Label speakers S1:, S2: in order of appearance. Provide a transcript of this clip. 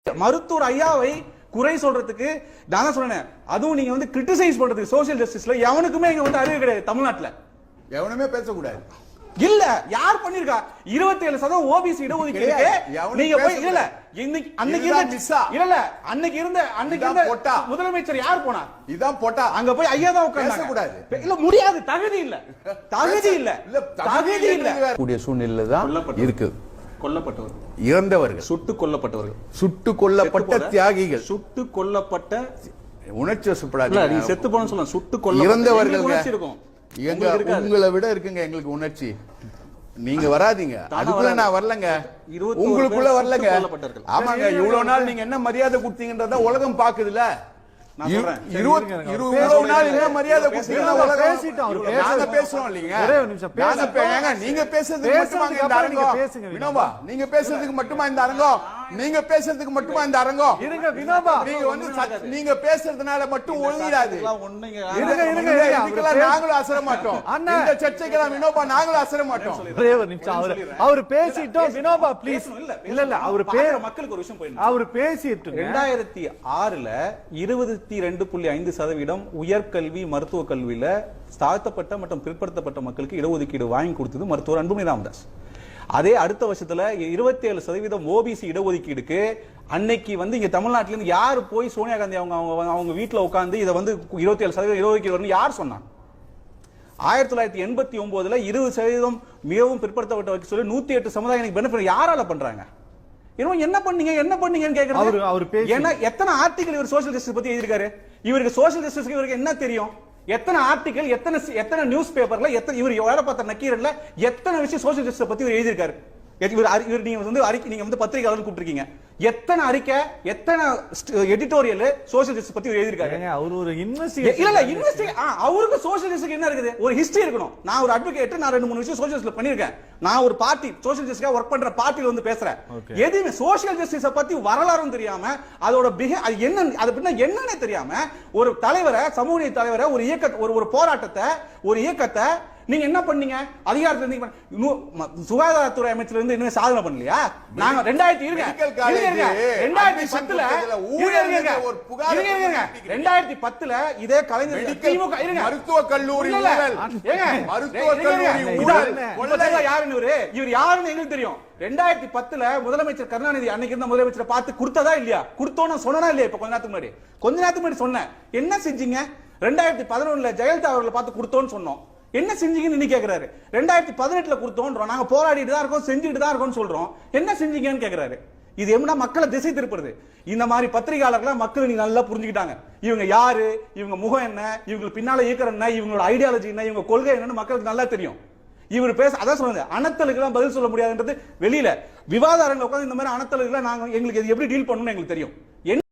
S1: மருத்துவர் ஐயாவை குறை சொல்றதுக்கு நான் தான் சொன்னேன். அதுவும் நீங்க வந்து கிரிட்டிசைஸ் பண்றதுக்கு சோசியல் ஜஸ்டிஸ்ல எவனுக்குமே இங்க வந்து அறிவு கிடையாது. தமிழ்நாட்டுல எவனுமே பேசக்கூடாது. இல்ல யார் பண்ணிருக்கா 27% ஓபிசி இடஒதுக்கீடு நீங்க போய் இல்ல இன்னைக்கு அன்னைக்கு இல்ல அன்னைக்கு இருந்த முதலமைச்சர் யார் போனா இதான் போட்டா அங்க போய் ஐயா தான் உட்கார்ந்து கூடாது. இல்ல முடியாது, தகுதி இல்ல கூடிய சூழ்நிலை தான் இருக்கு. கொல்லப்பட்டவர்கள், இறந்தவர்கள், சுட்டுக் கொல்லப்பட்ட தியாகிகள், சுட்டுக் கொல்லப்பட்ட உணர்ச்சி வசப்படாது. நீ செத்து போன சொல்லலாம். சுட்டுக் கொல்ல இறந்தவர்கள் இருக்கும். உங்களை விட இருக்குங்க எங்களுக்கு உணர்ச்சி. நீங்க வராதீங்க, அதுக்குள்ள நான் வரலங்க, உங்களுக்குள்ள வரலங்க. ஆமாங்க, இவ்வளவு நாள் நீங்க என்ன மரியாதை கொடுத்தீங்கன்றத உலகம் பாக்குதுல்ல. இவ்வளவு நாள் என்ன மரியாதை நாங்க பேசுறோம் இல்லைங்க. நீங்க பேசுறதுக்கு மட்டுமா இந்த அரங்கம்? வினோபா, நீங்க பேசுறதுக்கு மட்டுமா இந்த அரங்கம்? நீங்க பேசுறதுக்கு மட்டுமா இந்த அரங்கம்? இருங்க வினோபா, நீங்க வந்து நீங்க பேசுறதுனால மட்டும் ஒழுங்காது. நாங்களும் அசர மாட்டோம். இந்த சர்ச்சைக்கெல்லாம் வினோபா நாங்களும் அசர மாட்டோம். அவர் பேசிட்டோம். வினோபா ப்ளீஸ். இல்ல அவர் மக்களுக்கு ஒரு விஷயம் போயிடும். அவர் பேசிட்டு 2006ல 22.5% உயர்கல்வி மருத்துவ கல்வியில தாழ்த்தப்பட்ட மற்றும் பிற்படுத்தப்பட்ட மக்களுக்கு இடஒதுக்கீடு வாங்கி கொடுத்தது மருத்துவர் அன்புமணி ராமதாஸ். அதே அடுத்த வருஷத்துல 27% ஓபிசி இடஒதுக்கீடுக்கு அன்னைக்கு வந்து இங்க தமிழ்நாட்டில இருந்து யாரு போய் சோனியா காந்தி அவங்க வீட்டுல உட்கார்ந்து இதை வந்து 27% இடஒதுக்கீடு வரணும் யார் சொன்னாங்க? 1989ல 20% மிகவும் பிற்படுத்தப்பட்ட சொல்லி 108 சமுதாயம் பெனிஃபிட் யாரால பண்றாங்க? என்ன பண்ணீங்கன்னு கேக்குறாரு. ஏன்னா எத்தனை ஆர்டிகல் இவர் சோசியல் ஜஸ்டிஸ் பத்தி எழுதிருக்காரு? இவருக்கு சோசியல் ஜஸ்டிஸ் இவருக்கு என்ன தெரியும்? எத்தனை ஆர்டிகல், எத்தனை நியூஸ் பேப்பர்ல, இவர் வேலை பார்த்த நக்கீரன்ல எத்தனை விஷயம் சோசியல் ஜஸ்டிஸ் பத்தி இவர் எழுதிருக்காரு? நீங்க வந்து பத்திரிகையாளர் கூப்பிட்டுருக்கீங்க. எத்தனை அறிக்கை, எத்தனை எடிட்டோரியல் சோசியல் ஜஸ்டிஸ் பத்தி எழுதிருக்காரு? அவர் ஒரு அவருக்கு சோசியல் ஜஸ்டிஸ் என்ன இருக்குது? ஒரு ஹிஸ்டரி இருக்கணும். நான் ஒரு அட்வொகேட், நான் 2-3 விஷயம் சோசியல் ஜஸ்டிஸ் பண்ணிருக்கேன். நான் ஒரு பார்ட்டி சோசியல் ஜஸ்டிஸ்க்காக ஒர்க் பண்ற பார்ட்டில வந்து பேசுறேன். எதுவுமே சோசியல் ஜஸ்டிஸ் பத்தி வரலாறும் தெரியாம, அதோட அது என்ன, அது என்னன்னு தெரியாம ஒரு தலைவரை, சமூக நீதி தலைவரை, ஒரு இயக்க, ஒரு போராட்டத்தை, ஒரு இயக்கத்தை நீங்க என்ன பண்ணீங்க? அதிகாரத்துல சுகாதாரத்துறை அமைச்சர் இருந்து இன்னும் சாதனை பண்ணலையா? நாங்க 2010ல இதே கலைஞர் மருத்துவ கல்லூரி இவர் யாருன்னு எங்களுக்கு தெரியும். 2010ல முதலமைச்சர் கருணாநிதி அன்னைக்கு இருந்த முதலமைச்சரை பார்த்து கொடுத்ததா இல்லையா? கொடுத்தோன்னு சொன்னா இல்லையா? இப்ப கொஞ்ச நேரத்துக்கு முன்னாடி சொன்னேன். என்ன செஞ்சீங்க? 2011ல ஜெயலலிதா அவர்களை பார்த்து கொடுத்தோன்னு சொன்னோம். என்ன செஞ்சீங்கன்னு இன்னைக்கு கேக்குறாரு. 2018ல கொடுத்தோன்றோம். நாங்க போராடிட்டு தான் இருக்கோம், செஞ்சுட்டு தான் இருக்கோம்னு சொல்றோம். என்ன செஞ்சீங்கன்னு கேக்குறாரு. இது என்ன மக்களை திசை திருப்புறது? இந்த மாதிரி பத்திரிகையாளர்கள் மக்கள் நீங்க நல்லா புரிஞ்சுக்கிட்டாங்க. இவங்க யாரு, இவங்க முகம் என்ன, இவங்க பின்னால இயக்கிற என்ன, இவங்களோட ஐடியாலஜி என்ன, இவங்க கொள்கை என்னன்னு மக்களுக்கு நல்லா தெரியும். இவர் பேச அதான் சொல்லுங்க, அனத்தலுக்கு எல்லாம் பதில் சொல்ல முடியாதுன்றது வெளியில விவாத அரங்க உட்கார்ந்து இந்த மாதிரி அனத்தலுக்கு நாங்க எங்களுக்கு எப்படி டீல் பண்ணணும்னு எங்களுக்கு தெரியும்.